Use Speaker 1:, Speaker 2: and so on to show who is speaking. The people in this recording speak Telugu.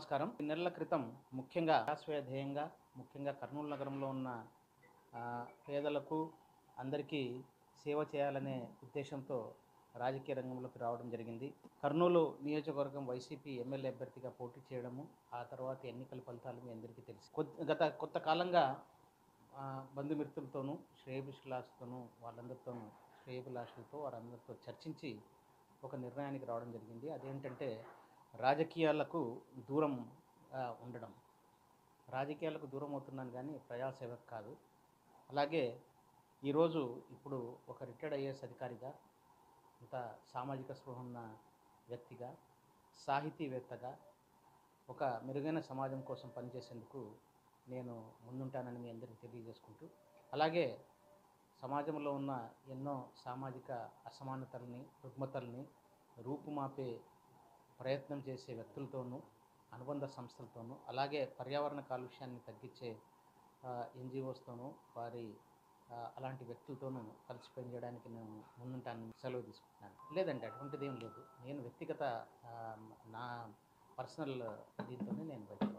Speaker 1: నమస్కారం. ఈ నెలల క్రితం ముఖ్యంగా ఆశ్రయ ధ్యేయంగా ముఖ్యంగా కర్నూలు నగరంలో ఉన్న పేదలకు అందరికీ సేవ చేయాలనే ఉద్దేశంతో రాజకీయ రంగంలోకి రావడం జరిగింది. కర్నూలు నియోజకవర్గం వైసీపీ ఎమ్మెల్యే అభ్యర్థిగా పోటీ చేయడము, ఆ తర్వాత ఎన్నికల ఫలితాలు మీ అందరికీ తెలుసు. గత కొంతకాలంగా బంధుమిత్రులతోనూ, శ్రేయోభిలాషులతోనూ వారందరితో చర్చించి ఒక నిర్ణయానికి రావడం జరిగింది. అదేంటంటే రాజకీయాలకు దూరం ఉండడం. రాజకీయాలకు దూరం అవుతున్నాను కానీ ప్రజాసేవకు కాదు. అలాగే ఇప్పుడు ఒక రిటైర్డ్ ఐఏఎస్ అధికారిగా, ఇంత సామాజిక స్పృహ ఉన్న వ్యక్తిగా, సాహితీవేత్తగా ఒక మెరుగైన సమాజం కోసం పనిచేసేందుకు నేను ముందుంటానని మీ అందరికీ తెలియజేసుకుంటూ, అలాగే సమాజంలో ఉన్న ఎన్నో సామాజిక అసమానతల్ని, రుగ్మతల్ని రూపుమాపే ప్రయత్నం చేసే వ్యక్తులతోనూ, అనుబంధ సంస్థలతోనూ, అలాగే పర్యావరణ కాలుష్యాన్ని తగ్గించే ఎన్జిఓస్తోనూ, అలాంటి వ్యక్తులతోనూ కలిసి పనిచేయడానికి నేను ముందుంటానని సెలవు తీసుకుంటున్నాను. లేదండి, అటువంటిది ఏం లేదు. నేను వ్యక్తిగత నా పర్సనల్ దీంతోనే నేను బయటకు